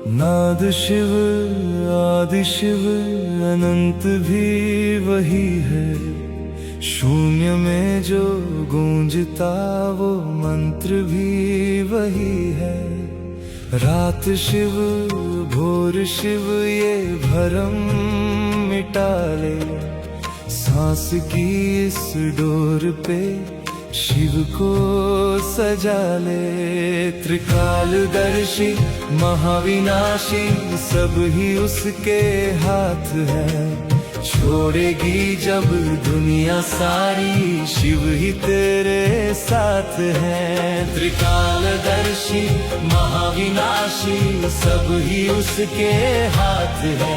नाद शिव आदि शिव अनंत भी वही है। शून्य में जो गूंजता वो मंत्र भी वही है। रात शिव भोर शिव ये भरम मिटा ले। सांस की इस डोर पे शिव को सजा ले। त्रिकालदर्शी महाविनाशी सब ही उसके हाथ है। छोड़ेगी जब दुनिया सारी शिव ही तेरे साथ है। त्रिकालदर्शी महाविनाशी सब ही उसके हाथ है।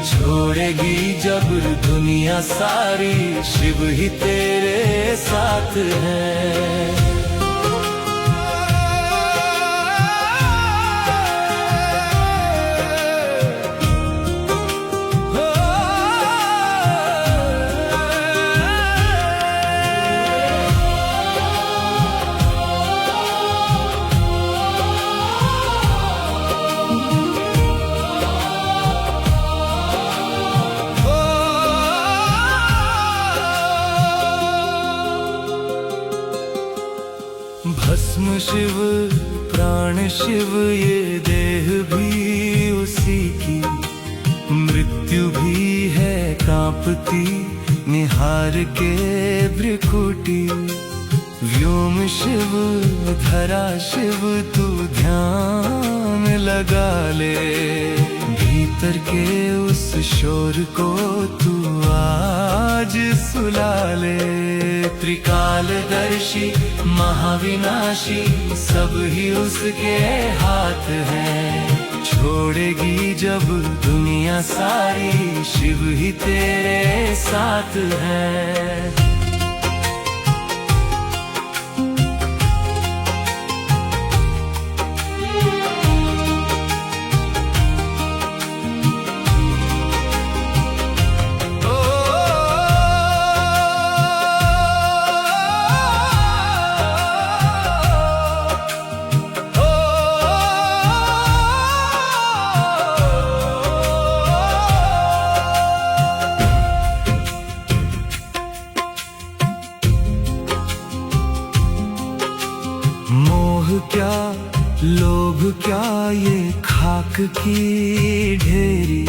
छोड़ेगी जब दुनिया सारी शिव ही तेरे साथ है। भस्म शिव प्राण शिव ये देह भी उसी की। मृत्यु भी है कांपती निहार के भ्रिकुटी। व्योम शिव धरा शिव तू ध्यान लगा ले। भीतर के उस शोर को तू आज सुला ले। त्रिकालदर्शी महाविनाशी सब ही उसके हाथ है। छोड़ेगी जब दुनिया सारी शिव ही तेरे साथ है। मोह क्या लोभ क्या ये खाक की ढेरी।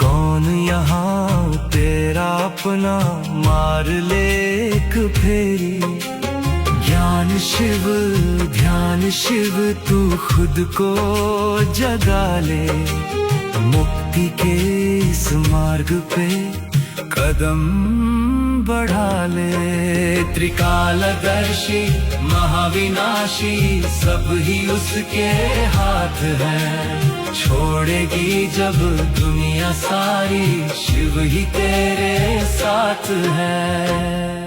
कौन यहाँ तेरा अपना मार ले एक फेरी। ज्ञान शिव ध्यान शिव तू खुद को जगा ले। मुक्ति के इस मार्ग पे कदम बढ़ा ले। त्रिकालदर्शी महाविनाशी सब ही उसके हाथ है। छोड़ेगी जब दुनिया सारी शिव ही तेरे साथ है।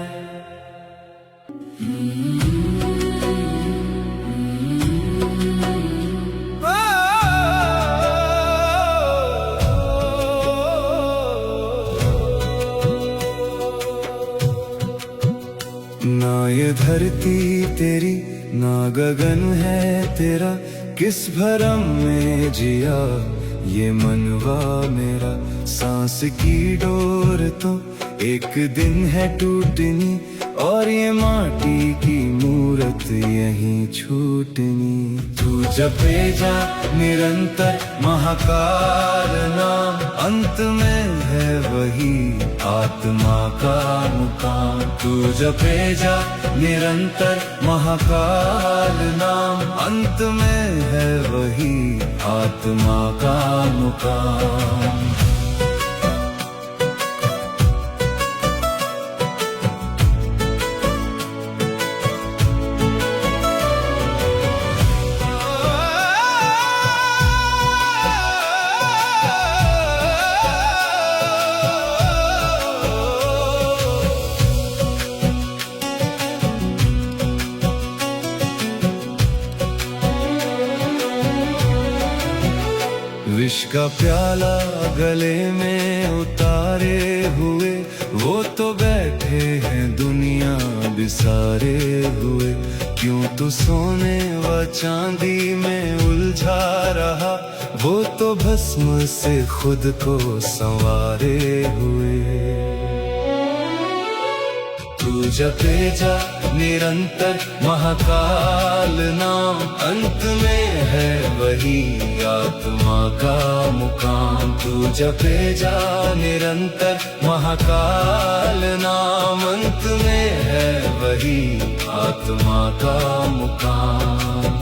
ना ये धरती तेरी ना गगन है तेरा। किस भरम में जिया ये मनवा मेरा। सांस की डोर तो एक दिन है टूटनी। और ये माटी की मूरत यहीं छूटनी। तू जपे जा निरंतर महाकाल नाम। अंत में है वही आत्मा का मुकाम। तू जपे जा निरंतर महाकाल नाम। अंत में है वही आत्मा का मुकाम। विष का प्याला गले में उतारे हुए। वो तो बैठे हैं दुनिया बिसारे हुए। क्यों तू सोने व चांदी में उलझा रहा। वो तो भस्म से खुद को संवारे हुए। तू जपे जा निरंतर महाकाल नाम, अंत में है वही आत्मा का मुकाम। तू जपे जा निरंतर महाकाल नाम, अंत में है वही आत्मा का मुकाम।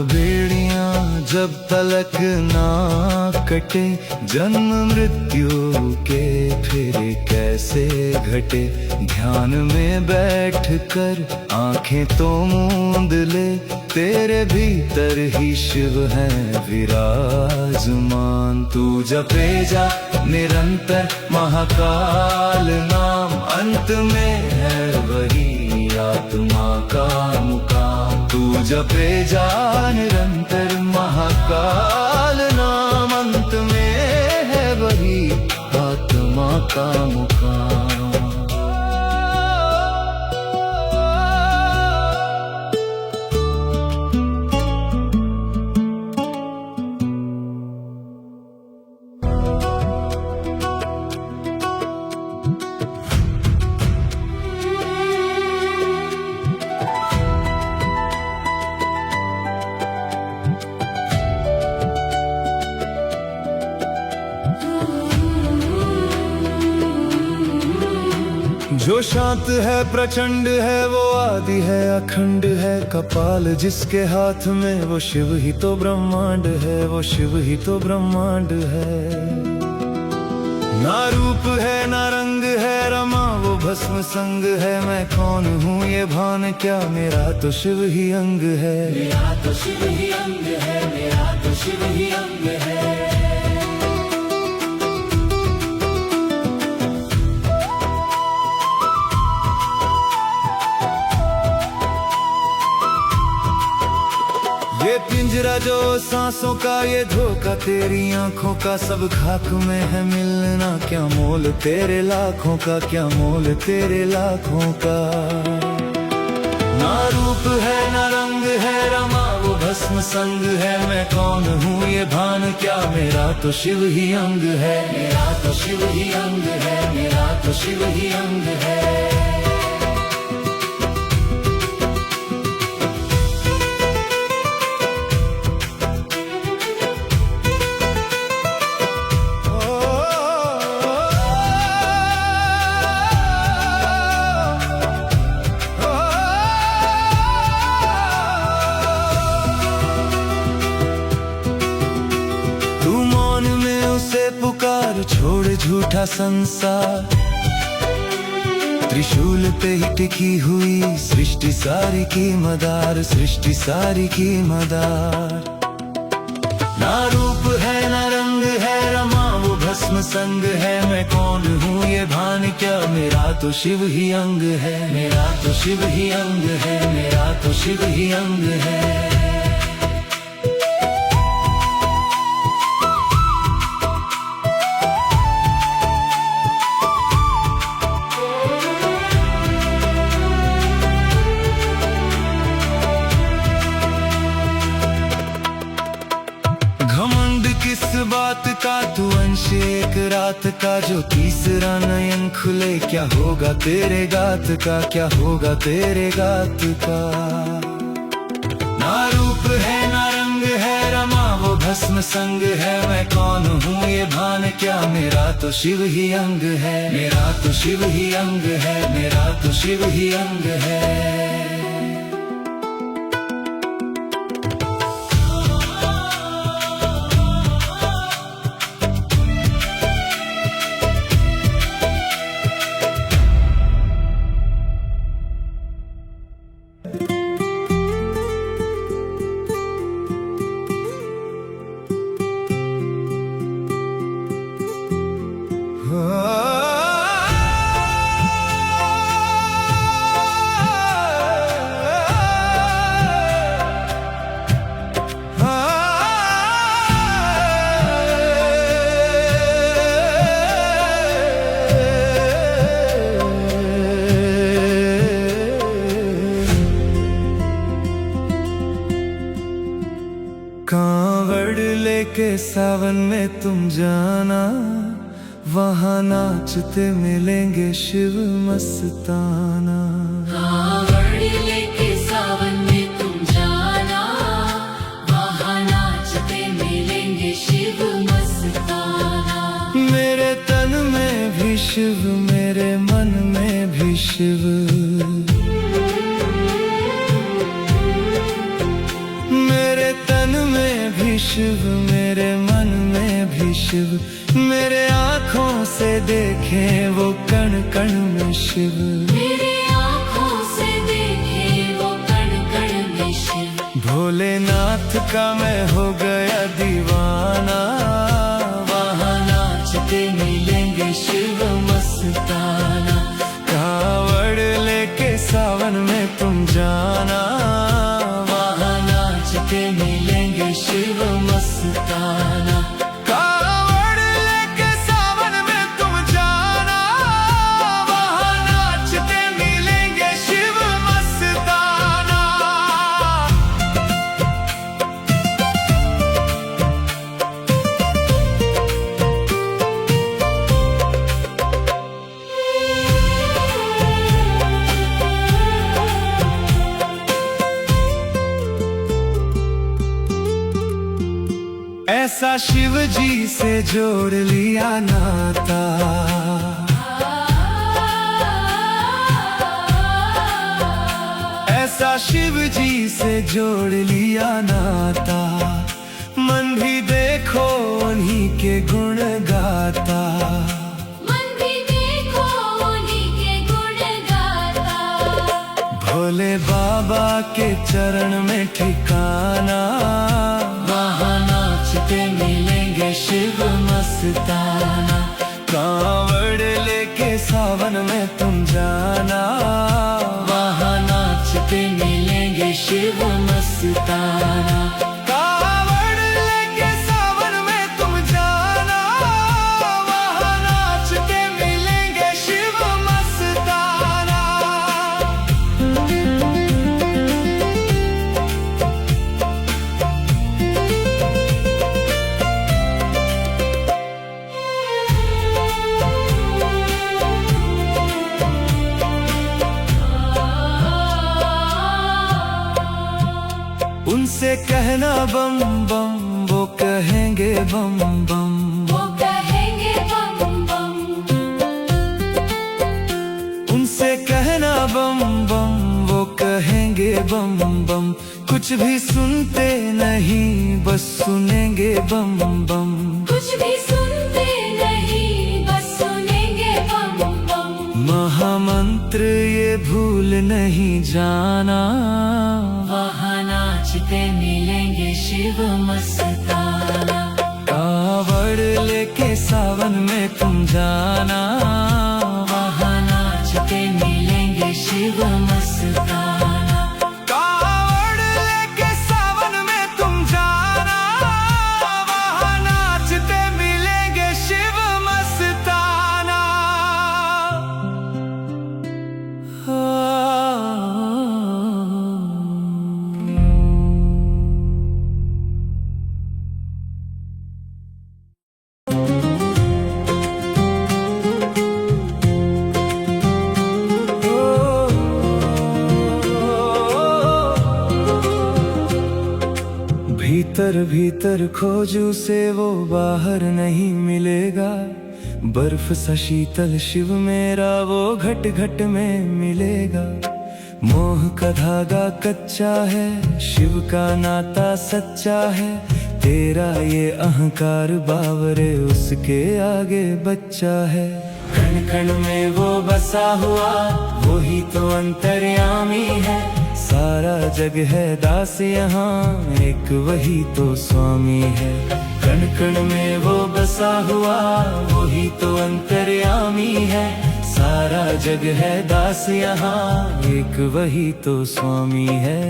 बेड़ियां जब तलक ना कटे, जन्म मृत्यु के फेरे कैसे घटे। ध्यान में बैठ कर आंखें तो मूंद ले, तेरे भीतर ही शिव है विराजमान। तू जपे जा निरंतर महाकाल नाम, अंत में है वही आत्मा का मुकाम। तू जपे जा निरंतर महाकाल नाम, अंत में है वही आत्मा का मुकाम। जो शांत है प्रचंड है, वो आदि है अखंड है। कपाल जिसके हाथ में, वो शिव ही तो ब्रह्मांड है, वो शिव ही तो ब्रह्मांड है। ना रूप है ना रंग है रमा, वो भस्म संग है। मैं कौन हूँ ये भान क्या, मेरा तो शिव ही अंग है। मेरा तो शिव ही अंग है, मेरा तो शिव ही अंग है। ये पिंजरा जो सांसों का, ये धोखा तेरी आंखों का। सब खाक में है मिलना, क्या मोल तेरे लाखों का, क्या मोल तेरे लाखों का। ना रूप है ना रंग है रमा, वो भस्म संग है। मैं कौन हूँ ये भान क्या, मेरा तो शिव ही अंग है। मेरा तो शिव ही अंग है, मेरा तो शिव ही अंग है। छोड़ झूठा संसार, त्रिशूल पे ही टिकी हुई सृष्टि सारी की मदार, सृष्टि सारी की मदार। ना रूप है ना रंग है रमा, वो भस्म संग है। मैं कौन हूँ ये भान क्या, मेरा तो शिव ही अंग है। मेरा तो शिव ही अंग है, मेरा तो शिव ही अंग है। किस बात का तू अंश एक रात का, जो तीसरा नयन खुले क्या होगा तेरे गात का, क्या होगा तेरे गात का। ना रूप है ना रंग है रमा, वो भस्म संग है। मैं कौन हूँ ये भान क्या, मेरा तो शिव ही अंग है। मेरा तो शिव ही अंग है, मेरा तो शिव ही अंग है। सावन में तुम जाना, वहाँ नाचते मिलेंगे शिव मस्ताना। कांवड़ लेके सावन में तुम जाना, वहाँ नाचते मिलेंगे शिव मस्ताना। मेरे तन में भी शिव, मेरे मन में भी शिव, मेरे तन में भी शिव, मेरे मन में भी शिव, मेरे आँखों से देखें वो कण कण में शिव, मेरे आँखों से देखे वो कण कण में शिव। भोलेनाथ का मैं हो गया दीवाना, वहाँ नाचते मिलेंगे शिव मस्ताना। कावड़ लेके सावन में तुम जाना, वहाँ नाचते मिलेंगे शिव मस्ताना। कावड़ लेके सावन में तुम जाना, वहाँ नाचते मिलेंगे शिव मस्ताना। ऐसा शिव जी से जोड़ लिया नाता, ऐसा शिव जी से जोड़ लिया नाता, मन भी देखो उन्हीं के गुण गाता, मन भी देखो उन्हीं के गुण गाता। भोले बाबा के चरण में ठिकाना, वहाँ नाचते मिलेंगे शिव मस्ताना। कांवड़ लेके सावन में तुम जाना, वहाँ नाचते मिलेंगे शिव मस्ताना। कांवड़ लेके सावन में तुम जाना, वहाँ नाचते मिलेंगे शिव मस्ताना। उनसे कहना बम बम, वो कहेंगे बम बम, वो कहेंगे बम बम। उनसे कहना बम बम, वो कहेंगे बम बम। कुछ भी सुनते नहीं, बस सुनेंगे बम बम, कुछ भी सुनते नहीं, बस सुनेंगे बम बम। महामंत्र ये भूल नहीं जाना, वहाँ नाचते मिलेंगे शिव मस्ताना। कावड़ लेके सावन में तुम जाना, वहाँ नाचते मिलेंगे शिव मस्ताना। कावड़ लेके सावन में तुम जाना, वहाँ नाचते मिलेंगे शिव मस्ताना। भीतर भीतर खोजू से वो बाहर नहीं मिलेगा, बर्फ सा शीतल शिव मेरा वो घट घट में मिलेगा। मोह का धागा कच्चा है, शिव का नाता सच्चा है, तेरा ये अहंकार बावरे उसके आगे बच्चा है। कण कण में वो बसा हुआ, वो ही तो अंतर्यामी है, सारा जग है दास यहाँ, एक वही तो स्वामी है। कण कण में वो बसा हुआ, वो ही तो अंतर्यामी है, सारा जग है दास यहाँ, एक वही तो स्वामी है।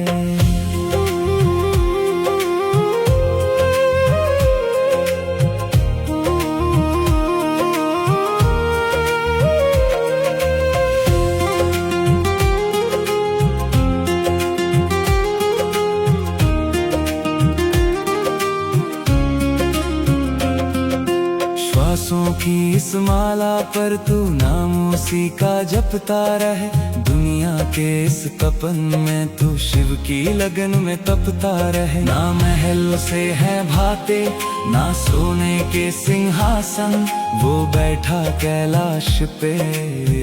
सांसों की इस माला पर तू नाम उसी का जपता रहे। दुनिया के इस तपन में तू शिव की लगन में तपता रहे। ना महल से है भाते ना सोने के सिंहासन, वो बैठा कैलाश पे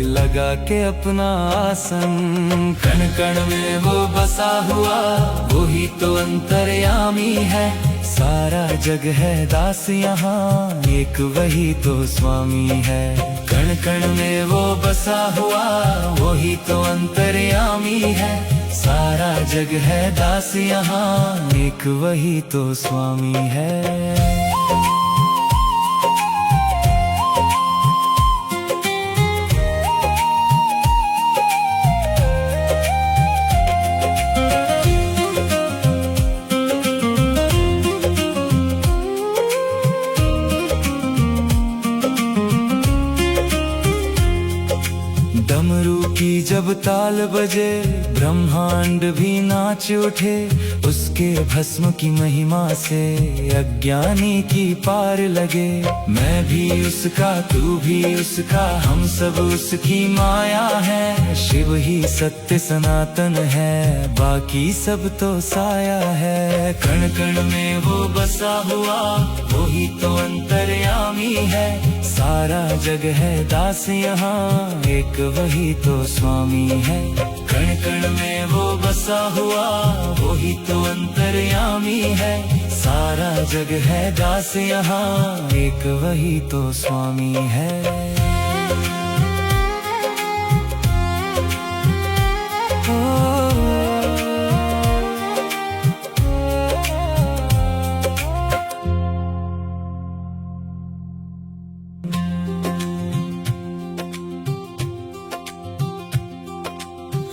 लगा के अपना आसन। कण कण में वो बसा हुआ वही तो अंतर्यामी है। सारा जग है दास यहाँ एक वही तो स्वामी है। कण कण में वो बसा हुआ वही तो अंतर्यामी है। सारा जग है दास यहाँ एक वही तो स्वामी है। डमरू की जब ताल बजे ब्रह्मांड भी नाच उठे। उसके भस्म की महिमा से अज्ञानी की पार लगे। मैं भी उसका तू भी उसका हम सब उसकी माया है। शिव ही सत्य सनातन है बाकी सब तो साया है। कण कण में वो बसा हुआ वही तो अंतर्यामी है। सारा जग है दास यहाँ एक वही तो स्वामी है। कण कण में वो बसा हुआ वही तो अंतर्यामी है। सारा जग है दास यहाँ एक वही तो स्वामी है।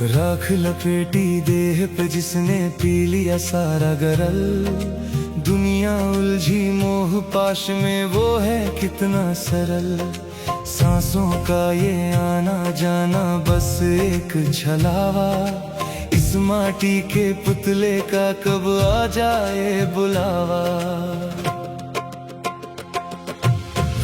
राख लपेटी देह पे जिसने पी लिया सारा गरल। दुनिया उलझी मोह पाश में वो है कितना सरल। सांसों का ये आना जाना बस एक छलावा। इस माटी के पुतले का कब आ जाए बुलावा।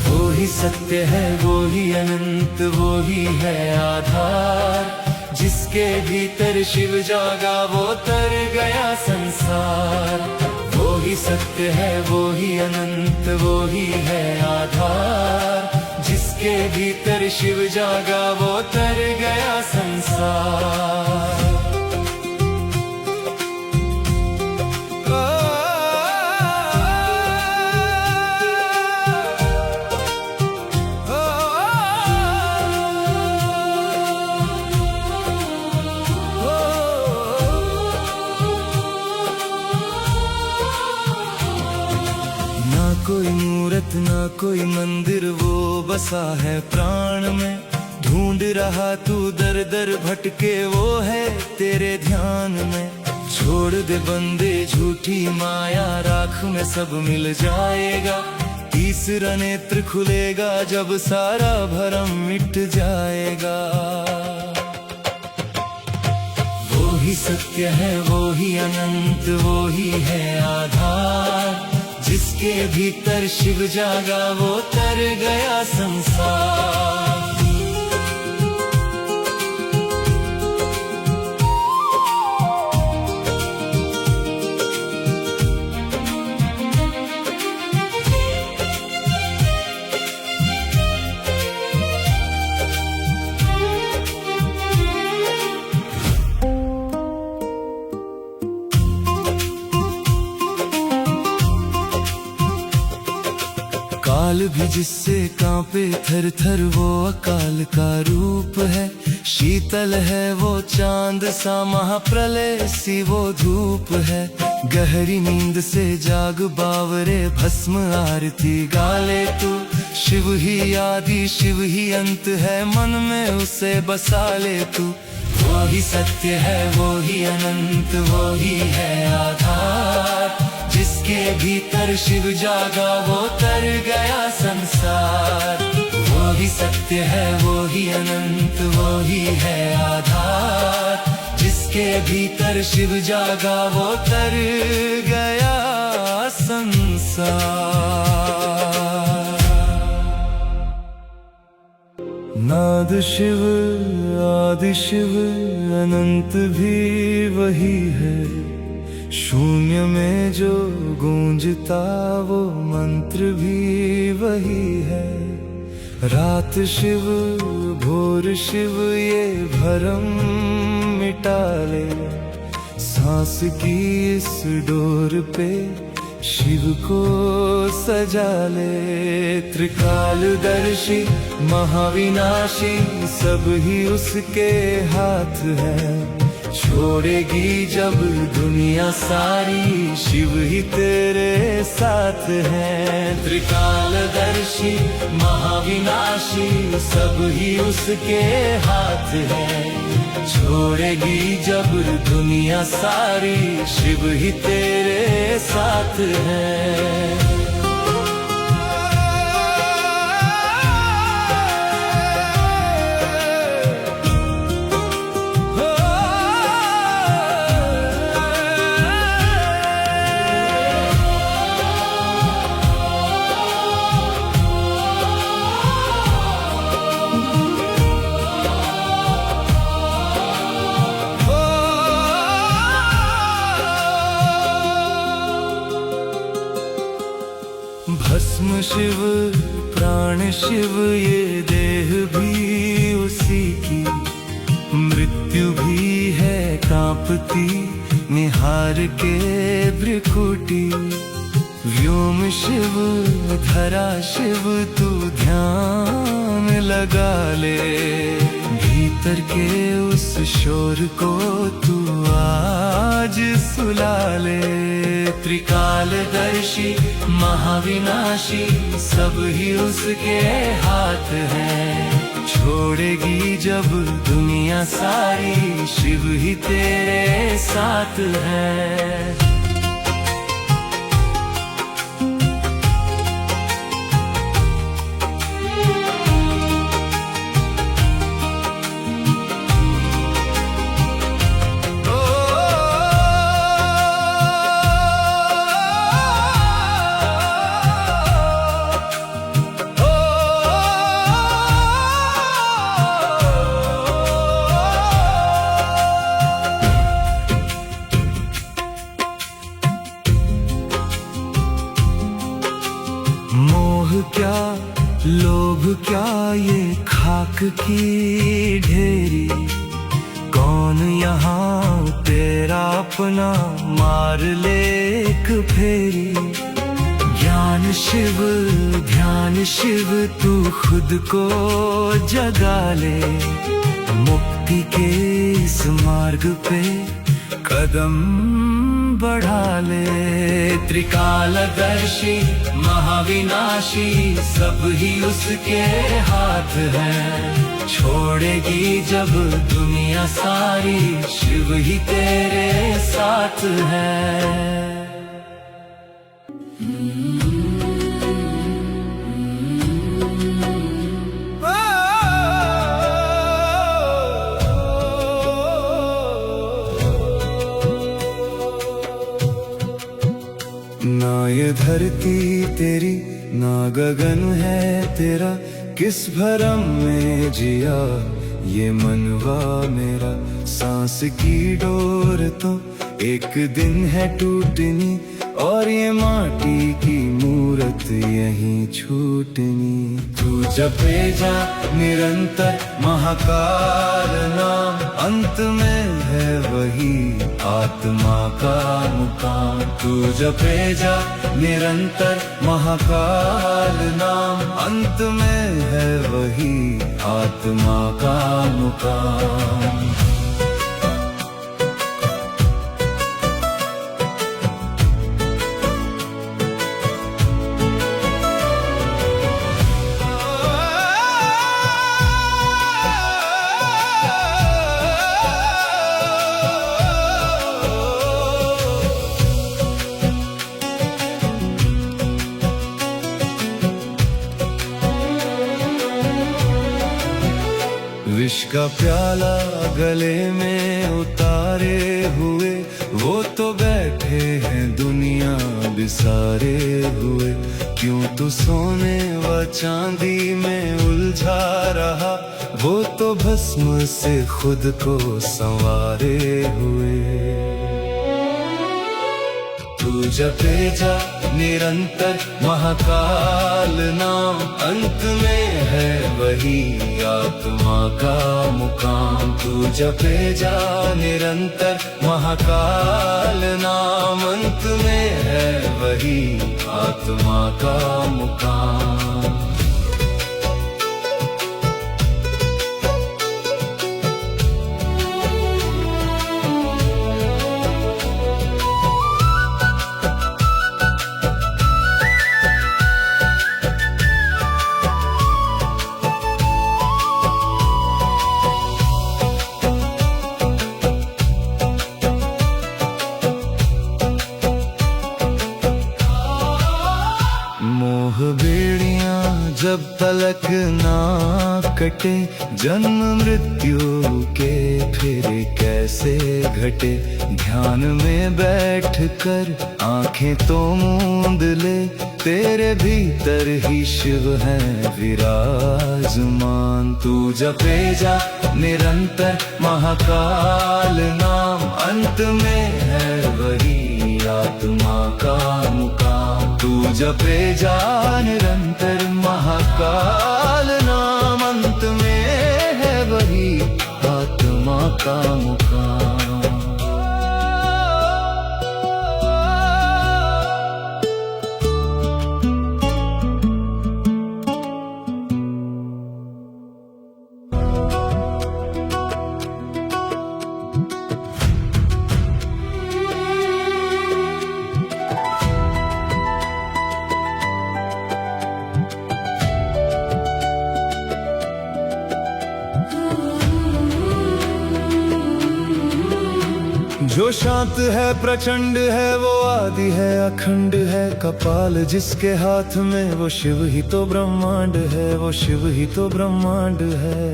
वो ही सत्य है वो ही अनंत वो ही है आधार। जिसके भीतर शिव जागा वो तर गया संसार। वो ही सत्य है वो ही अनंत वो ही है आधार। जिसके भीतर शिव जागा वो तर गया संसार। कोई मूरत ना कोई मंदिर वो बसा है प्राण में। ढूंढ रहा तू दर दर भटके वो है तेरे ध्यान में। छोड़ दे बंदे झूठी माया राख में सब मिल जाएगा। तीसरा नेत्र खुलेगा जब सारा भरम मिट जाएगा। वो ही सत्य है वो ही अनंत वो ही है आधार। जिसके भीतर शिव जागा वो तर गया संसार। काल भी जिससे कांपे थर थर वो अकाल का रूप है। शीतल है वो चांद सा महाप्रलय सी वो धूप है। गहरी नींद से जाग बावरे भस्म आरती गाले तू। शिव ही आदि शिव ही अंत है मन में उसे बसा ले तू। वो ही सत्य है वो ही अनंत वो ही है आधार। जिसके भीतर शिव जागा वो तर गया संसार। वो ही सत्य है वो ही अनंत वो ही है आधार। जिसके भीतर शिव जागा वो तर गया संसार। आदि शिव अनंत भी वही है, शून्य में जो गूंजता वो मंत्र भी वही है। रात शिव भोर शिव ये भरम मिटा ले, सांस की इस डोर पे शिव को सजा ले। त्रिकालदर्शी महाविनाशी सब ही उसके हाथ है, छोड़ेगी जब दुनिया सारी शिव ही तेरे साथ है। त्रिकालदर्शी महाविनाशी सब ही उसके हाथ है, छोड़ेगी जब दुनिया सारी शिव ही तेरे साथ है। भस्म शिव प्राण शिव ये देह भी उसी की, मृत्यु भी है कांपती निहार के भ्रिकुटी। व्योम शिव धरा शिव तू ध्यान लगा ले, भीतर के उस शोर को तू आज सुला ले। त्रिकालदर्शी महाविनाशी सब ही उसके हाथ है, छोड़ेगी जब दुनिया सारी शिव ही तेरे साथ है। मोह क्या लोभ क्या ये खाक की ढेरी, कौन यहाँ तेरा अपना मार ले एक फेरी। ज्ञान शिव ध्यान शिव तू खुद को जगा ले, मुक्ति के इस मार्ग पे कदम बढ़ा ले। त्रिकालदर्शी महाविनाशी सब ही उसके हाथ है, छोड़ेगी जब दुनिया सारी शिव ही तेरे साथ है। ना ये धरती तेरी ना गगन है तेरा, किस भरम में जिया ये मनवा मेरा। सांस की डोर तो एक दिन है टूटनी, और ये माटी की मूरत यहीं छूटनी। तू जपे जा निरंतर महाकाल नाम, अंत में है वही आत्मा का मुकाम। तू जपे जा निरंतर महाकाल नाम, अंत में है वही आत्मा का मुकाम। विष का प्याला गले में उतारे हुए, वो तो बैठे हैं दुनिया बिसारे हुए। क्यों तू सोने व चांदी में उलझा रहा, वो तो भस्म से खुद को संवारे हुए। तू जपे जा निरंतर महाकाल नाम, अंत में है वही आत्मा का मुकाम। तू जपे जा निरंतर महाकाल नाम, अंत में है वही आत्मा का मुकाम। मोह बेड़ियां जब तलक ना कटे, जन्म मृत्यु के फिर कैसे घटे। ध्यान में बैठ कर आंखें तो मूंद ले, तेरे भीतर ही शिव है विराजमान। तू जपे जा निरंतर महाकाल नाम, अंत में है वही आत्मा का मुकाम। तू जपे जा निरंतर महाकाल नाम, अंत में है वही आत्मा का मुकाम। जो शांत है प्रचंड है, वो आदि है अखंड है कपाल जिसके हाथ में, वो शिव ही तो ब्रह्मांड है, वो शिव ही तो ब्रह्मांड है।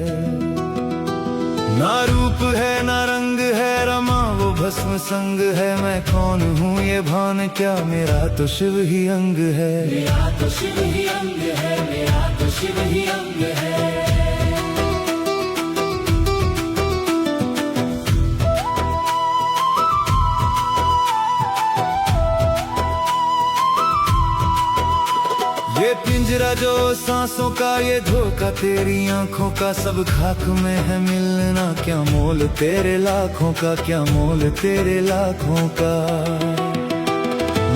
ना रूप है ना रंग है रमा, वो भस्म संग है। मैं कौन हूँ ये भान क्या, मेरा तो शिव ही अंग है, मेरा तो शिव ही अंग है, मेरा तो शिव ही अंग है। ये पिंजरा जो सांसों का, ये धोखा तेरी आंखों का, सब खाक में है मिलना। क्या मोल तेरे लाखों का, क्या मोल तेरे लाखों का।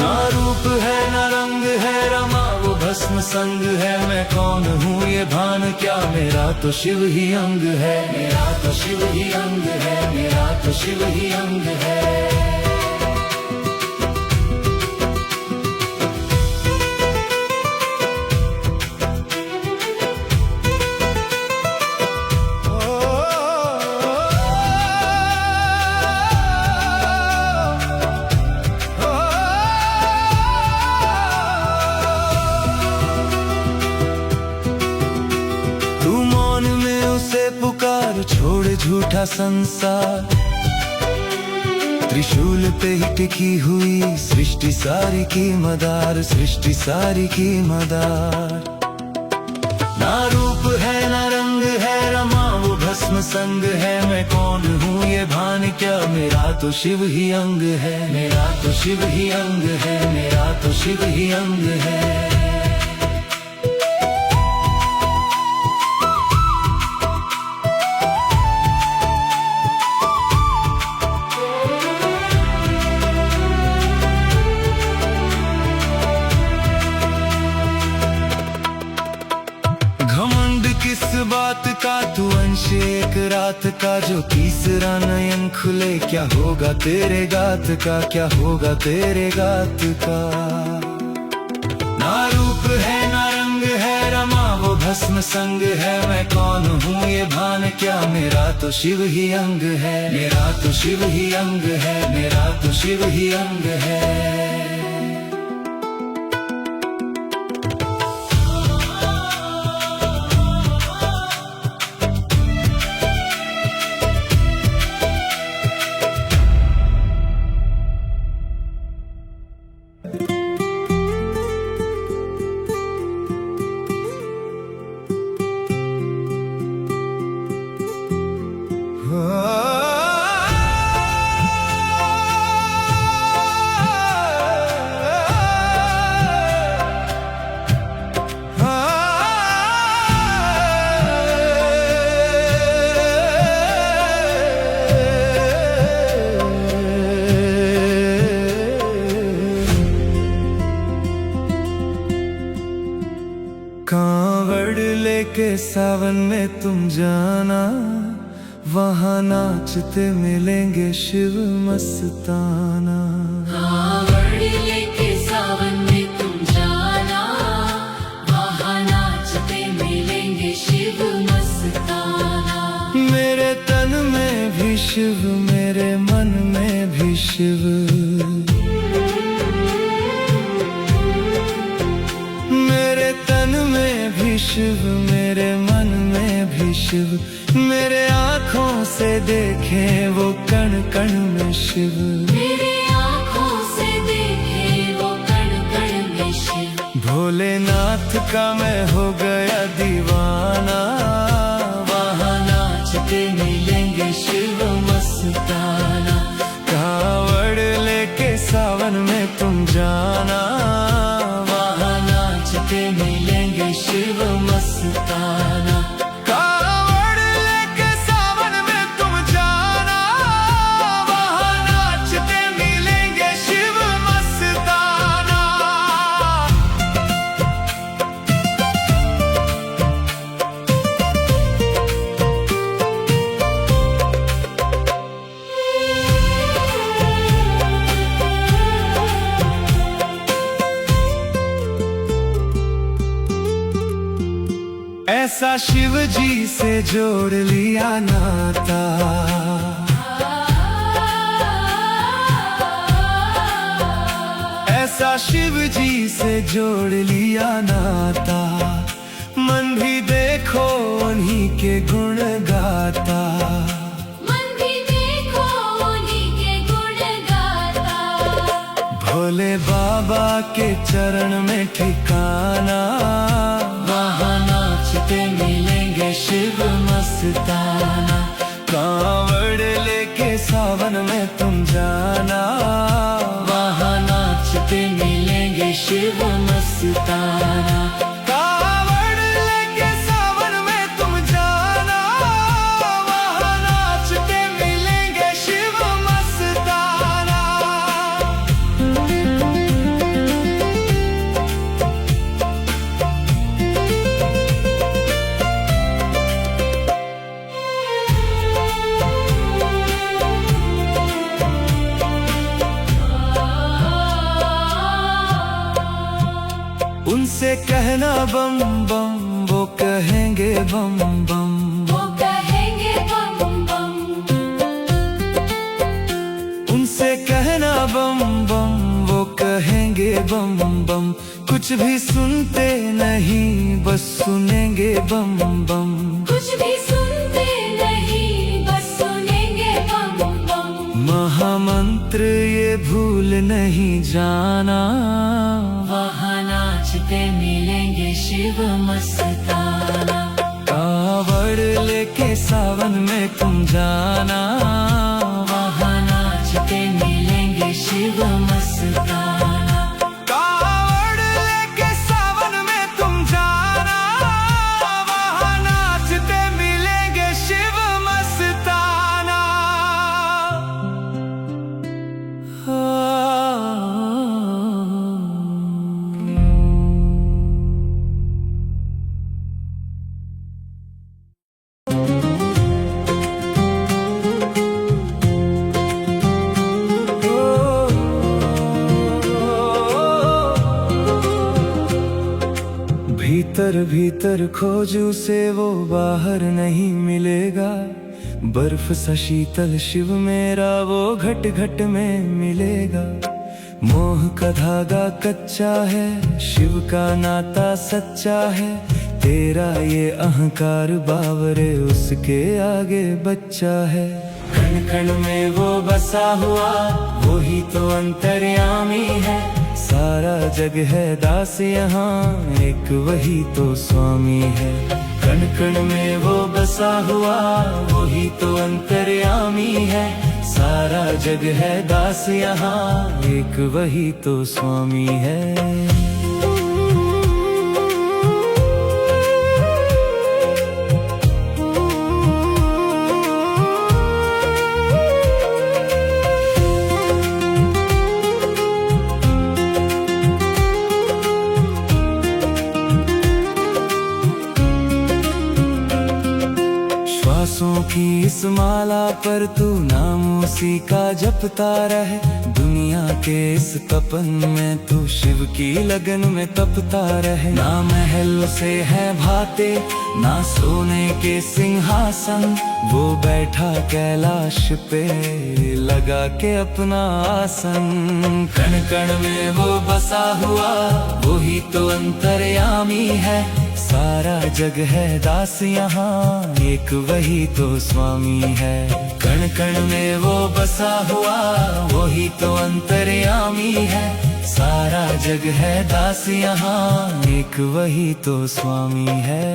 ना रूप है ना रंग है रमा, वो भस्म संग है। मैं कौन हूँ ये भान क्या, मेरा तो शिव ही अंग है, मेरा तो शिव ही अंग है, मेरा तो शिव ही अंग है। तू मौन में उसे पुकार, छोड़ झूठा संसार। त्रिशूल पे ही टिकी हुई सृष्टि सारी की मदार, सृष्टि सारी की मदार। ना रूप है ना रंग है रमा, वो भस्म संग है। मैं कौन हूँ ये भान क्या, मेरा तो शिव ही अंग है, मेरा तो शिव ही अंग है, मेरा तो शिव ही अंग है। किस बात का तू अंश एक रात का, जो तीसरा नयन खुले क्या होगा तेरे गात का, क्या होगा तेरे गात का। ना रूप है ना रंग है रमा, वो भस्म संग है। मैं कौन हूँ ये भान क्या, मेरा तो शिव ही अंग है, मेरा तो शिव ही अंग है, मेरा तो शिव ही अंग है। कावड़ लेके सावन में तुम जाना, वहाँ नाचते मिलेंगे शिव मस्ताना। कावड़ लेके सावन में तुम जाना, वहाँ नाचते मिलेंगे शिव मस्ताना। मेरे तन में भी शिव, मेरे मन में भी शिव, मेरे तन में भी शिव, मेरे मन में भी शिव, मेरे आँखों से देखें वो कण कण में शिव, मेरे आँखों से देखे वो कण कण में शिव। भोलेनाथ का मैं हो गया दीवाना, वहाँ नाचते मिलेंगे शिव मस्ताना। कावड़ लेके सावन में तुम जाना, वहाँ नाचते मिलेंगे शिव मस्ताना। कावड़ लेके सावन में तुम जाना, वहाँ नाचते मिलेंगे शिव मस्ताना। ऐसा शिव जी से जोड़ लिया नाता, ऐसा शिव जी से जोड़ लिया नाता, मन भी देखो उन्हीं के गुण गाता, मन भी देखो उन्हीं के गुण गाता। भोले बाबा के चरण में ठिकाना, वहाँ नाचते मिलेंगे शिव मस्ताना। कावड़ लेके सावन में तुम जाना, वहाँ नाचते मिलेंगे शिव मस्ताना। कावड़ लेके सावन में तुम जाना, वहाँ नाचते मिलेंगे शिव मस्ताना। उनसे कहना बम बम, वो कहेंगे बम बम, वो कहेंगे बम बम। उनसे कहना बम बम, वो कहेंगे बम बम। कुछ भी सुनते नहीं, बस सुनेंगे बम बम, कुछ भी सुनते नहीं, बस सुनेंगे बम बम। महामंत्र ये भूल नहीं जाना, वहाँ नाचते मिलेंगे शिव मस्ताना। कावड़ लेके सावन में तुम जाना, वहाँ नाचते मिलेंगे शिव मस्ताना। कावड़ लेके सावन में तुम जाना, वहाँ नाचते मिलेंगे शिव मस्ताना। भीतर भीतर खोजू से वो बाहर नहीं मिलेगा, बर्फ सा शीतल शिव मेरा वो घट घट में मिलेगा। मोह का धागा कच्चा है, शिव का नाता सच्चा है, तेरा ये अहंकार बावरे उसके आगे बच्चा है। कण कण में वो बसा हुआ, वो ही तो अंतर्यामी है, सारा जग है दास यहाँ, एक वही तो स्वामी है। कण कण में वो बसा हुआ, वो ही तो अंतर्यामी है, सारा जग है दास यहाँ, एक वही तो स्वामी है। सांसों की इस माला पर तू नाम उसी का जपता रहे। दुनिया के इस तपन में तू शिव की लगन में तपता रहे। ना महल से है भाते ना सोने के सिंहासन, वो बैठा कैलाश पे लगा के अपना आसन। कण कण में वो बसा हुआ वही तो अंतर्यामी है। सारा जग है दास यहाँ एक वही तो स्वामी है। कण कण में वो बसा हुआ वही तो अंतर्यामी है। सारा जग है दास यहाँ एक वही तो स्वामी है।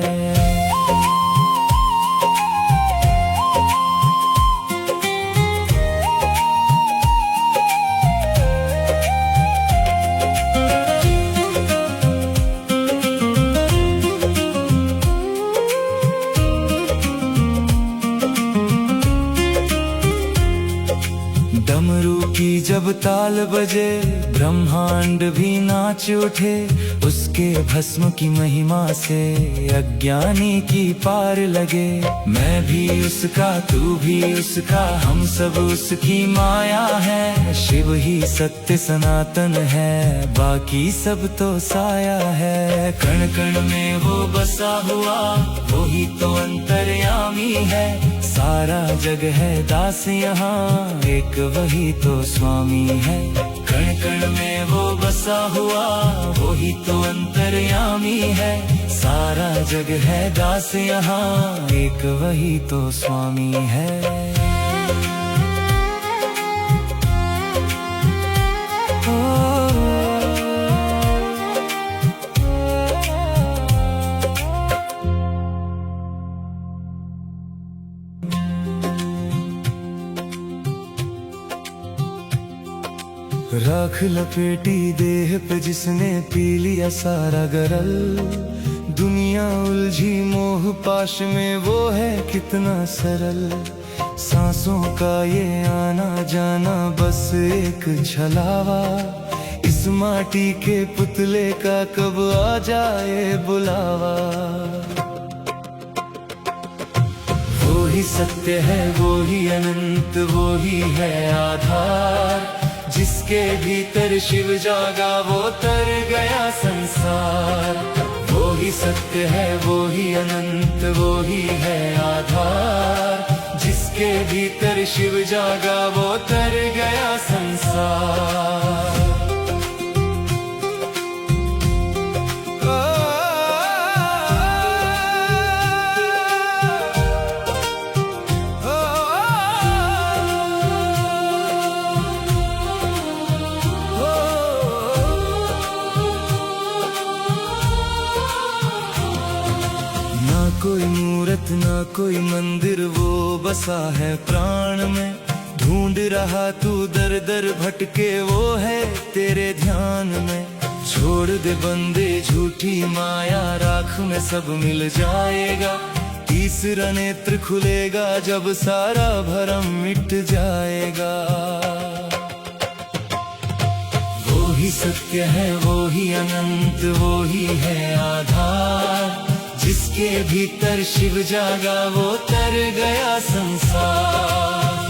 डमरू की जब ताल बजे ब्रह्मांड भी नाच उठे। उसके भस्म की महिमा से अज्ञानी की पार लगे। मैं भी उसका तू भी उसका हम सब उसकी माया है। शिव ही सत्य सनातन है बाकी सब तो साया है। कण कण में वो बसा हुआ वही तो अंतर्यामी है। सारा जग है दास यहाँ एक वही तो स्वामी है। कण कण में वो बसा हुआ वही तो अंतर्यामी है। सारा जग है दास यहाँ एक वही तो स्वामी है। राख लपेटी देह पे जिसने पी लिया सारा गरल। दुनिया उलझी मोह पाश में वो है कितना सरल। सांसों का ये आना जाना बस एक छलावा। इस माटी के पुतले का कब आ जाए बुलावा। वो ही सत्य है वो ही अनंत वो ही है आधार। जिसके भीतर शिव जागा वो तर गया संसार। वो ही सत्य है वो ही अनंत वो ही है आधार। जिसके भीतर शिव जागा वो तर गया संसार। कोई मूरत ना कोई मंदिर वो बसा है प्राण में। ढूंढ रहा तू दर दर भटके वो है तेरे ध्यान में। छोड़ दे बंदे झूठी माया राख में सब मिल जाएगा। तीसरा नेत्र खुलेगा जब सारा भरम मिट जाएगा। वो ही सत्य है वो ही अनंत वो ही है आधार। जिसके भीतर शिव जागा वो तर गया संसार।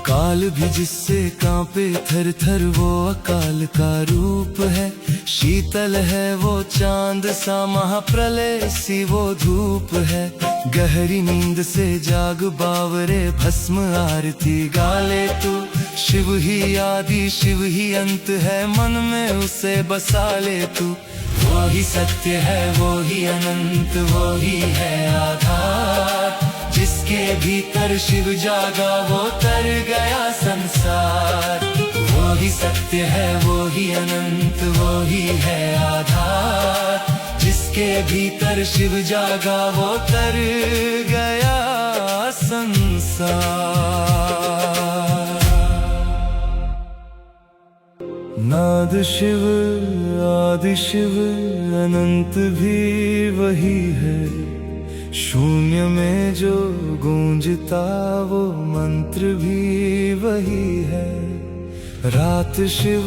काल भी जिससे कांपे थर थर वो अकाल का रूप है। शीतल है वो चांद सा महाप्रलय सी वो धूप है। गहरी नींद से जाग बावरे भस्म आरती गाले तू। शिव ही आदि शिव ही अंत है मन में उसे बसा ले तू। वो ही सत्य है वो ही अनंत वो ही है आधार। जिसके भीतर शिव जागा वो तर गया संसार। वो ही सत्य है वो ही अनंत वो ही है आधार। जिसके भीतर शिव जागा वो तर गया संसार। आदि शिव अनंत भी वही है, शून्य में जो गूंजता वो मंत्र भी वही है। रात शिव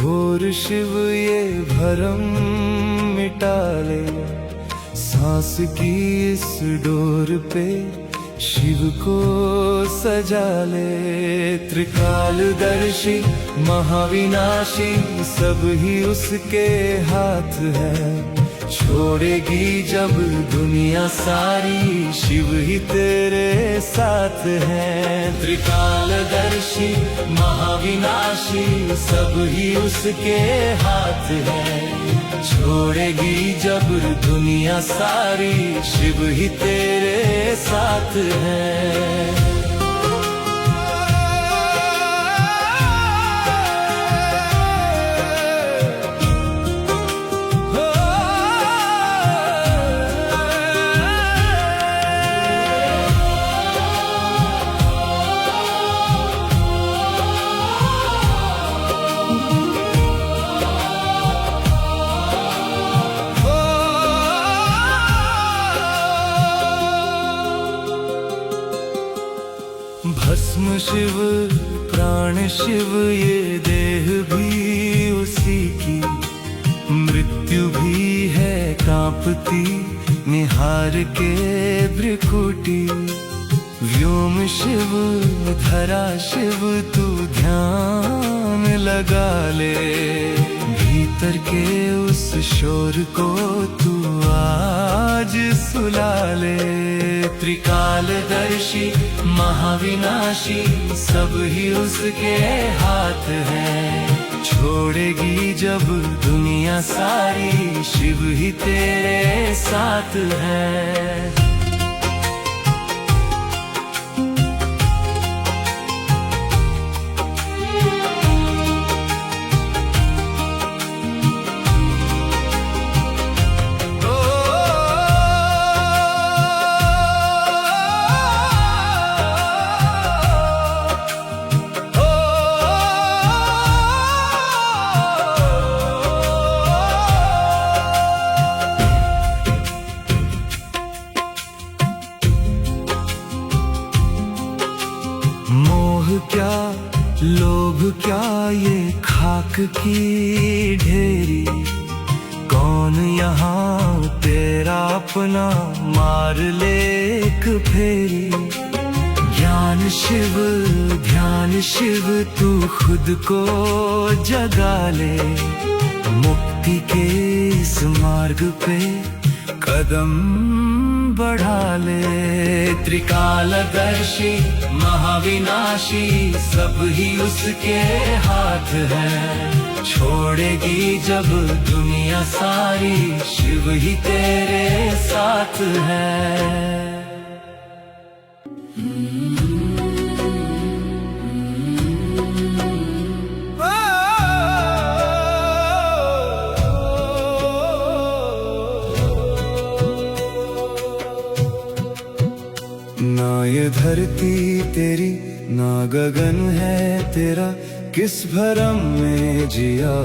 भोर शिव ये भरम मिटा ले, सांस की इस डोर पे शिव को सजा ले। त्रिकालदर्शी महाविनाशी सब ही उसके हाथ है, छोड़ेगी जब दुनिया सारी शिव ही तेरे साथ है। त्रिकालदर्शी महाविनाशी सब ही उसके हाथ है, छोड़ेगी जब दुनिया सारी शिव ही तेरे साथ है। भस्म शिव प्राण शिव ये देह भी उसी की, मृत्यु भी है कांपती निहार के भ्रिकुटी। व्योम शिव धरा शिव तू ध्यान लगा ले, भीतर के उस शोर को तू आज सुला ले। त्रिकालदर्शी महाविनाशी सब ही उसके हाथ है, छोड़ेगी जब दुनिया सारी शिव ही तेरे साथ है। मोह क्या लोभ क्या ये खाक की ढेरी, कौन यहाँ तेरा अपना मार ले एक फेरी। ज्ञान शिव ध्यान शिव तू खुद को जगा ले, मुक्ति के इस मार्ग पे कदम बढ़ा ले। त्रिकालदर्शी महाविनाशी सब ही उसके हाथ है, छोड़ेगी जब दुनिया सारी शिव ही तेरे साथ है। ना ये धरती तेरी ना गगन है तेरा, किस भरम में जिया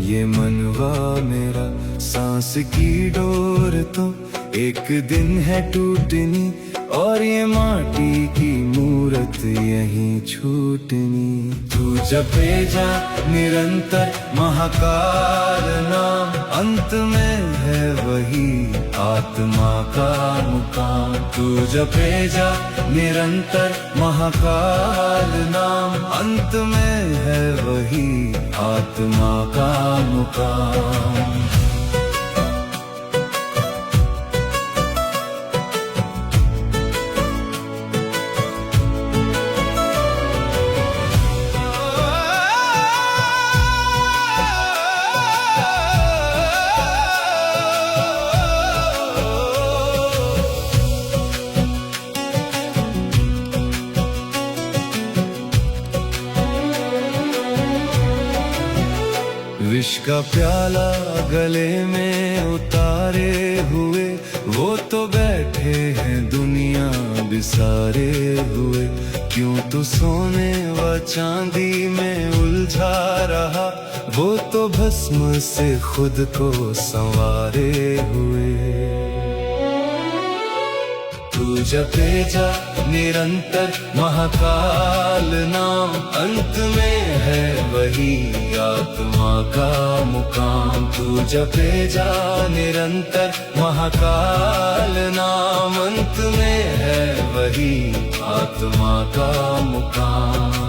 ये मनवा मेरा। सांस की डोर तो एक दिन है टूटनी, और ये माटी की मूरत यहीं छूटनी। तू जपे जा निरंतर महाकाल नाम, अंत में है वही आत्मा का मुकाम। तू जपे जा निरंतर महाकाल नाम, अंत में है वही आत्मा का मुकाम। विष का प्याला गले में उतारे हुए, वो तो बैठे हैं दुनिया बिसारे हुए। क्यों तू सोने व चांदी में उलझा रहा, वो तो भस्म से खुद को संवारे हुए। तू जपे जा निरंतर महाकाल नाम, अंत में है वही आत्मा का मुकाम। तू जपे जा निरंतर महाकाल नाम, अंत में है वही आत्मा का मुकाम।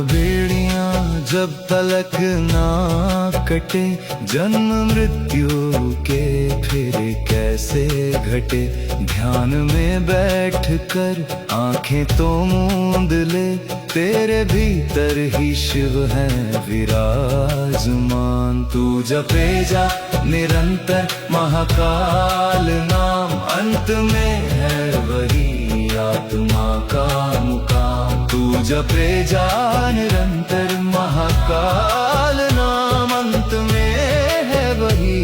बेड़ियां जब तलक ना कटे, जन्म मृत्यु के फिर कैसे घटे। ध्यान में बैठ कर आंखें तो मूंद ले, तेरे भीतर ही शिव है विराजमान। तू जपे जा निरंतर महाकाल नाम, अंत में है वही आत्मा का मुकाम। तू जपे जा निरंतर महाकाल नाम, अंत में है वही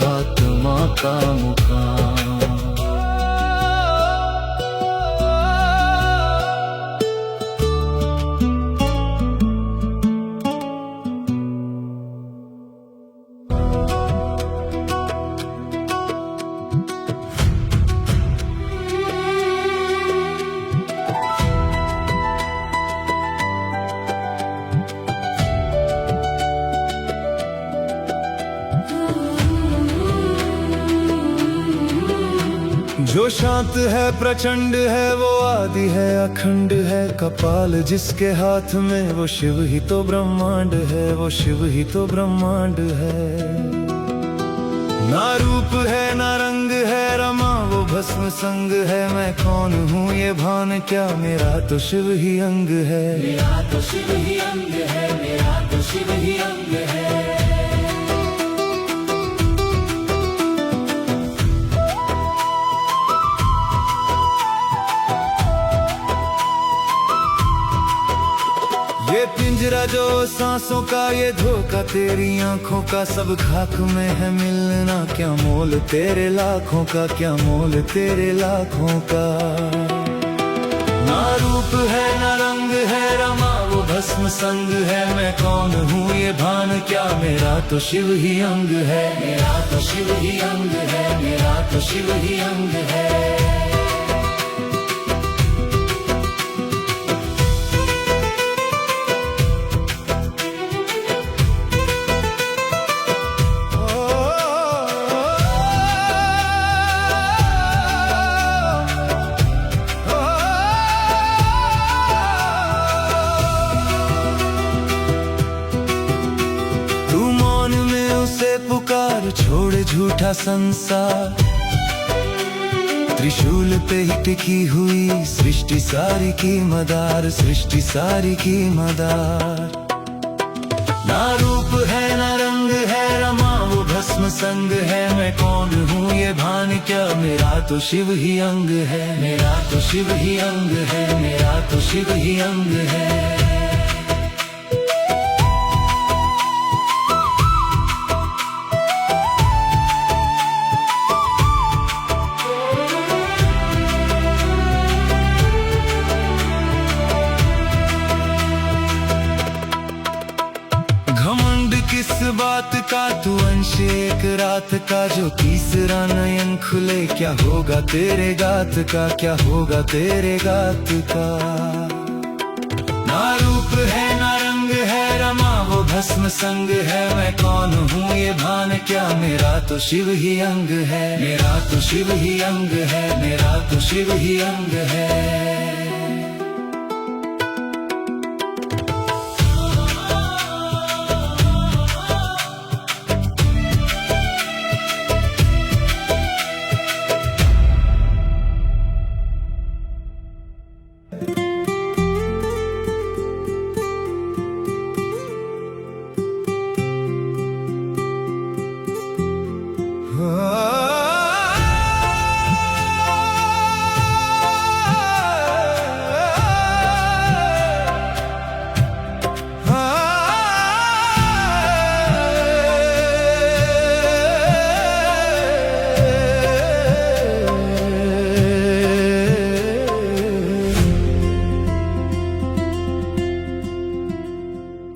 आत्मा का मुकाम। जो शांत है प्रचंड है, वो आदि है अखंड है कपाल जिसके हाथ में, वो शिव ही तो ब्रह्मांड है, वो शिव ही तो ब्रह्मांड है। ना रूप है ना रंग है रमा, वो भस्म संग है। मैं कौन हूँ ये भान क्या, मेरा तो शिव ही अंग है, मेरा तो शिव ही अंग है, मेरा तो शिव ही अंग है। ये पिंजरा जो सांसों का, ये धोखा तेरी आंखों का, सब खाक में है मिलना। क्या मोल तेरे लाखों का, क्या मोल तेरे लाखों का। ना रूप है ना रंग है रमा, वो भस्म संग है। मैं कौन हूँ ये भान क्या, मेरा तो शिव ही अंग है, मेरा तो शिव ही अंग है, मेरा तो शिव ही अंग है। छोड़े झूठा संसार, त्रिशूल पे ही टिकी हुई सृष्टि सारी की मदार, सृष्टि सारी की मदार। ना रूप है ना रंग है रमा, वो भस्म संग है। मैं कौन हूँ ये भान क्या, मेरा तो शिव ही अंग है, मेरा तो शिव ही अंग है, मेरा तो शिव ही अंग है। किस बात का तू अंश एक रात का, जो तीसरा नयन खुले क्या होगा तेरे गात का, क्या होगा तेरे गात का। ना रूप है ना रंग है रमा, वो भस्म संग है। मैं कौन हूँ ये भान क्या, मेरा तो शिव ही अंग है, मेरा तो शिव ही अंग है, मेरा तो शिव ही अंग है।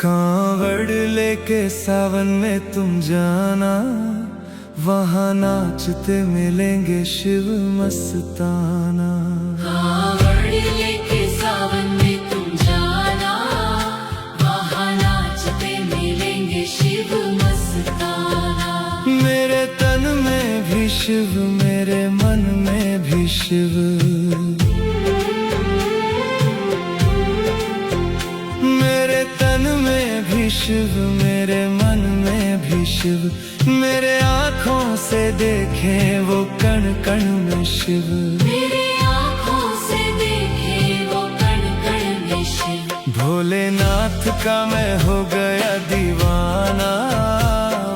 कांवड़ लेके सावन में तुम जाना, वहाँ नाचते मिलेंगे शिव मस्ताना। कांवड़ लेके सावन में तुम जाना, वहाँ नाचते मिलेंगे शिव मस्ताना। मेरे तन में भी शिव, मेरे मन में भी शिव, मेरे तन में भी शिव, मेरे मन में भी शिव, मेरे आँखों से देखें वो कण कण में शिव, मेरे आँखों से देखे वो कण कण में शिव। भोलेनाथ का मैं हो गया दीवाना,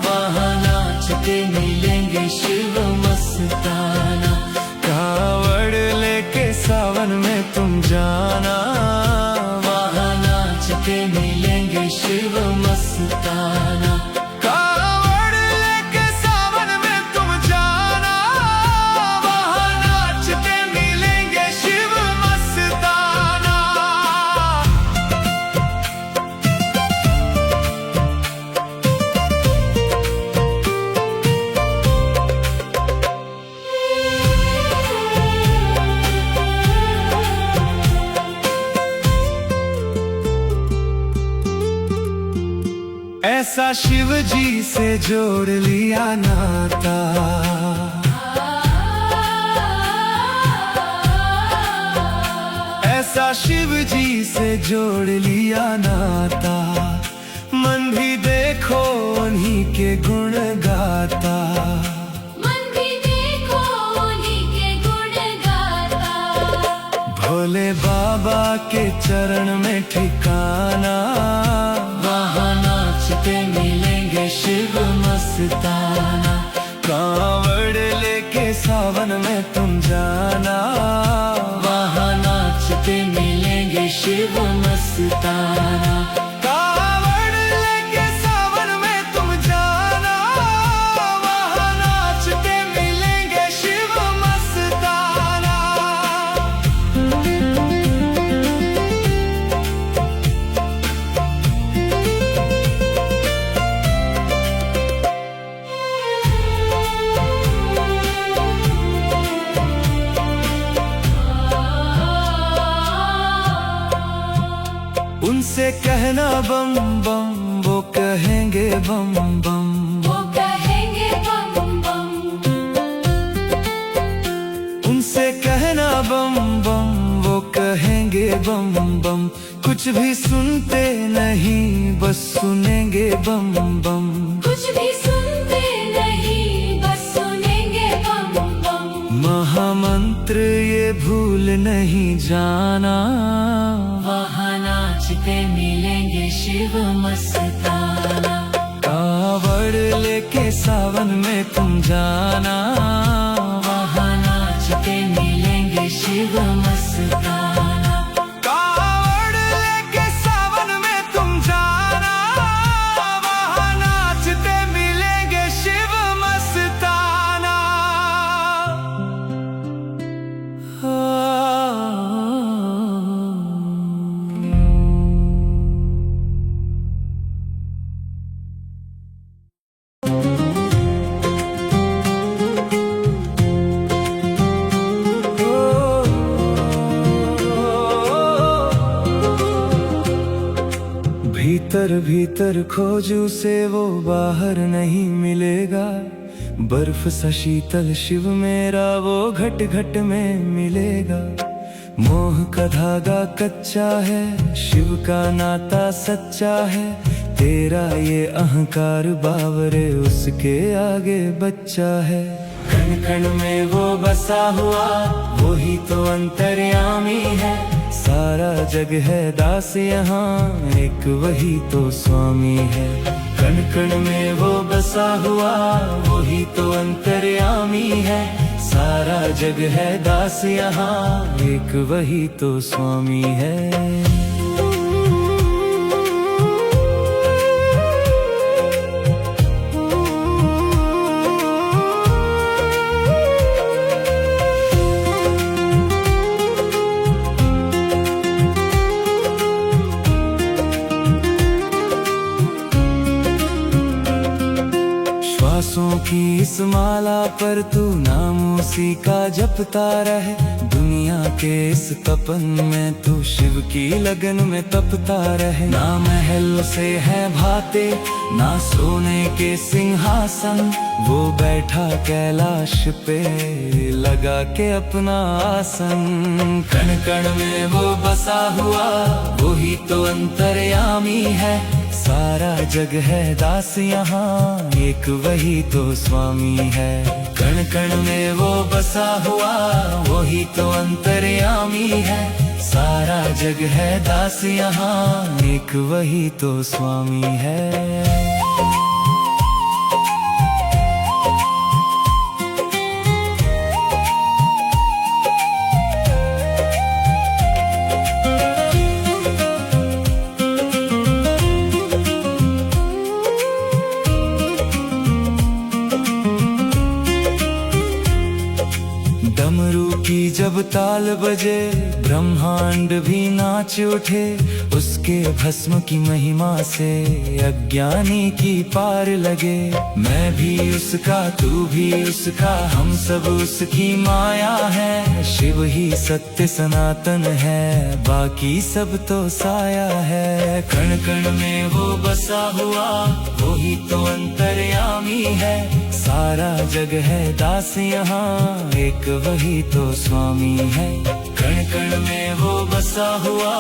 वहाँ नाचते मिलेंगे शिव मस्ताना। कांवड़ लेके सावन में तुम जाना, वहाँ नाचते मिलेंगे शिव मस्ताना। कांवड़ लेके सावन में तुम जाना, वहाँ नाचते मिलेंगे शिव मस्ताना। ऐसा शिव जी से जोड़ लिया नाता, ऐसा शिव जी से जोड़ लिया नाता, मन भी देखो उन्हीं के गुण गाता, मन भी देखो उन्हीं के गुण गाता। भोले बाबा के चरण में ठिकाना, वहाँ नाचते मिलेंगे शिव मस्ताना। कांवड़ लेके सावन में तुम जाना, वहाँ नाचते मिलेंगे शिव मस्ताना। कांवड़ लेके सावन में तुम जाना, वहाँ नाचते मिलेंगे शिव मस्ताना। उनसे कहना बम बम, वो कहेंगे बम बम, वो कहेंगे बम बम। उनसे कहना बम बम, वो कहेंगे बम बम। कुछ भी सुनते नहीं, बस सुनेंगे बम बम, कुछ भी सुनते नहीं, बस सुनेंगे बम बम। महामंत्र ये भूल नहीं जाना, वहाँ नाचते मिलेंगे शिव मस्ताना। कांवड़ लेके सावन में तुम जाना, वहाँ नाचते मिलेंगे शिव मस्ताना। कांवड़ लेके सावन में तुम जाना, वहाँ नाचते मिलेंगे शिव मस्ताना। भीतर भीतर खोजू से वो बाहर नहीं मिलेगा, बर्फ सा शीतल शिव मेरा वो घट घट में मिलेगा। मोह का धागा कच्चा है, शिव का नाता सच्चा है, तेरा ये अहंकार बावरे उसके आगे बच्चा है। कण कण में वो बसा हुआ, वो ही तो अंतर्यामी है, सारा जग है दास यहाँ, एक वही तो स्वामी है। कण कण में वो बसा हुआ, वो ही तो अंतर्यामी है, सारा जग है दास यहाँ, एक वही तो स्वामी है। की इस माला पर तू नाम उसी का जपता रहे। दुनिया के इस तपन में तू शिव की लगन में तपता रहे। ना महल से है भाते ना सोने के सिंहासन, वो बैठा कैलाश पे लगा के अपना आसन। कण कण में वो बसा हुआ वही तो अंतर्यामी है। सारा जग है दास यहाँ एक वही तो स्वामी है। कण कण में वो बसा हुआ वही तो अंतर्यामी है। सारा जग है दास यहाँ एक वही तो स्वामी है। डमरू की जब ताल बजे ब्रह्मांड भी नाच उठे। उसके भस्म की महिमा से अज्ञानी की पार लगे। मैं भी उसका तू भी उसका हम सब उसकी माया है। शिव ही सत्य सनातन है बाकी सब तो साया है। कण कण में वो बसा हुआ वही तो अंतर्यामी है। सारा जग है दास यहाँ एक वही तो स्वामी है। कण कण में वो बसा हुआ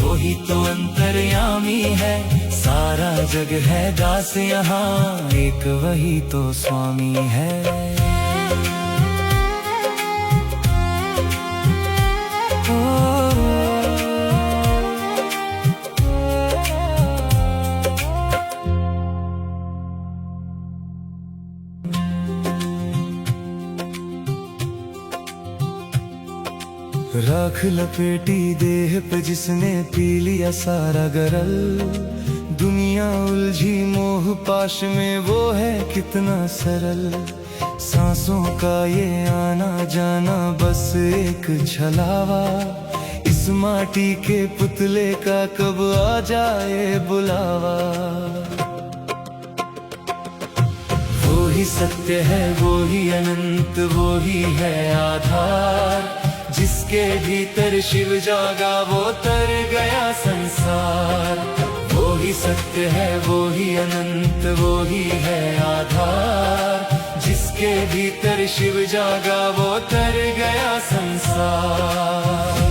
वही तो अंतर्यामी है। सारा जग है दास यहाँ एक वही तो स्वामी है। राख लपेटी देह पे जिसने पी लिया सारा गरल। दुनिया उलझी मोह पाश में वो है कितना सरल। सांसों का ये आना जाना बस एक छलावा। इस माटी के पुतले का कब आ जाए बुलावा। वो ही सत्य है वो ही अनंत वो ही है आधार। जिसके भीतर शिव जागा वो तर गया संसार। वो ही सत्य है वो ही अनंत वो ही है आधार। जिसके भीतर शिव जागा वो तर गया संसार।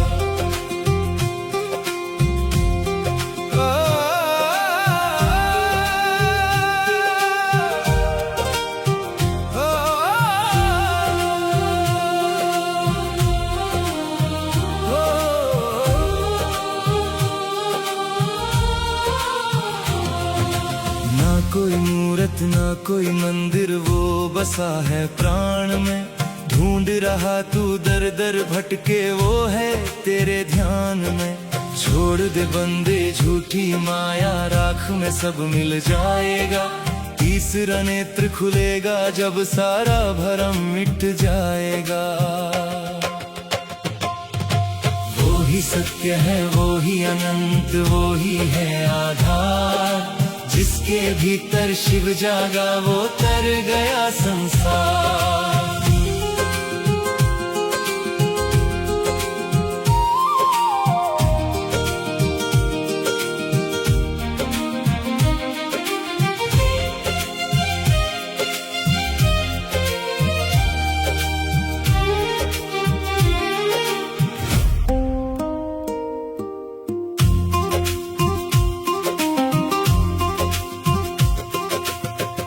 कोई मूरत ना कोई मंदिर वो बसा है प्राण में। ढूंढ रहा तू दर दर भटके वो है तेरे ध्यान में। छोड़ दे बंदे झूठी माया राख में सब मिल जाएगा। तीसरा नेत्र खुलेगा जब सारा भरम मिट जाएगा। वो ही सत्य है वो ही अनंत वो ही है आधार। जिसके भीतर शिव जागा वो तर गया संसार।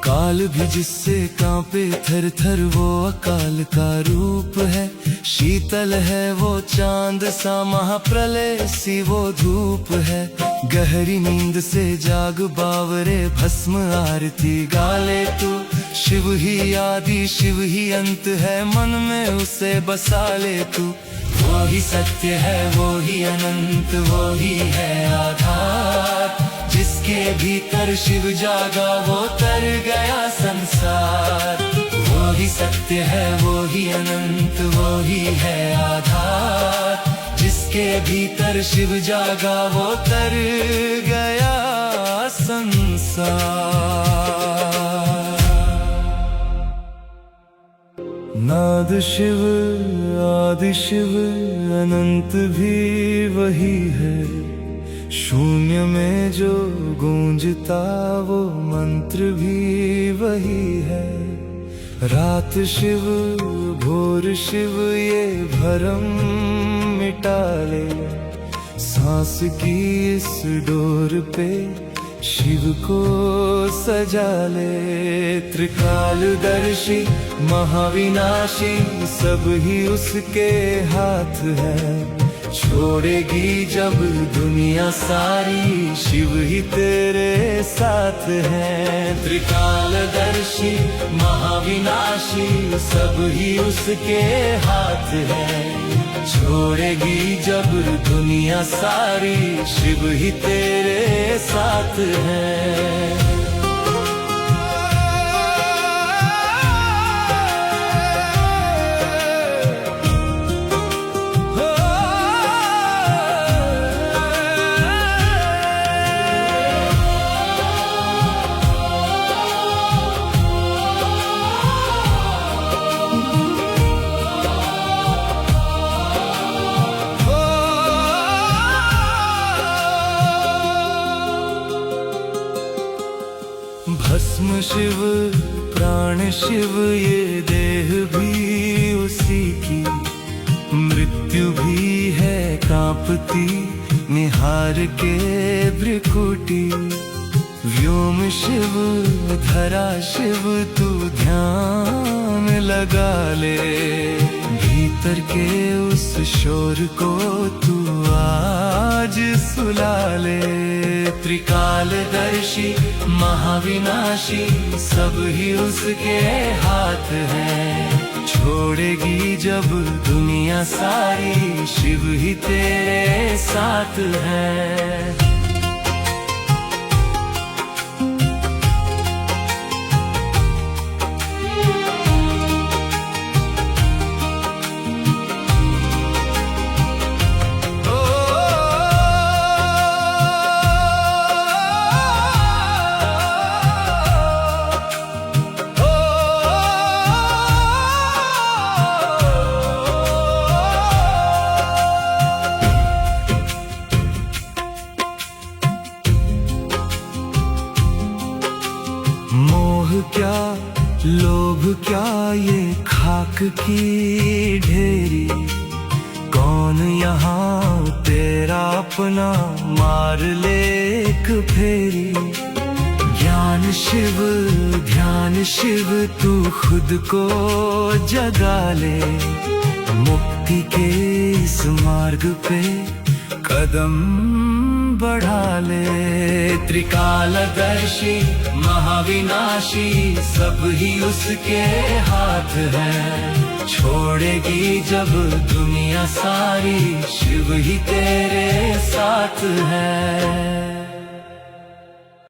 काल भी जिससे कांपे थर थर वो अकाल का रूप है। शीतल है वो चांद सा महाप्रलय सी वो धूप है। गहरी नींद से जाग बावरे भस्म आरती गाले तू। शिव ही आदि शिव ही अंत है मन में उसे बसा ले तू। वो ही सत्य है वो ही अनंत वो ही है आधार। जिसके भीतर शिव जागा वो तर गया संसार। वो ही सत्य है वो ही अनंत वो ही है आधार। जिसके भीतर शिव जागा वो तर गया संसार। आदि शिव अनंत भी वही है, शून्य में जो गूंजता वो मंत्र भी वही है। रात शिव भोर शिव ये भरम मिटा ले, सांस की इस डोर पे शिव को सजा ले। त्रिकालदर्शी महाविनाशी सब ही उसके हाथ है, छोड़ेगी जब दुनिया सारी शिव ही तेरे साथ है। त्रिकालदर्शी महाविनाशी सब ही उसके हाथ है, छोड़ेगी जब दुनिया सारी शिव ही तेरे साथ है। भस्म शिव प्राण शिव ये देह भी उसी की, मृत्यु भी है कांपती निहार के भ्रिकुटी। व्योम शिव धरा शिव तू ध्यान लगा ले, भीतर के उस शोर को तू आज सुला ले। त्रिकालदर्शी महाविनाशी सब ही उसके हाथ है, छोड़ेगी जब दुनिया सारी शिव ही तेरे साथ है। मोह क्या लोभ क्या ये खाक की ढेरी, कौन यहाँ तेरा अपना मार ले एक फेरी। ज्ञान शिव ध्यान शिव तू खुद को जगा ले, मुक्ति के इस मार्ग पे कदम बढ़ा ले। त्रिकालदर्शी महाविनाशी सब ही उसके हाथ है, छोड़ेगी जब दुनिया सारी शिव ही तेरे साथ है।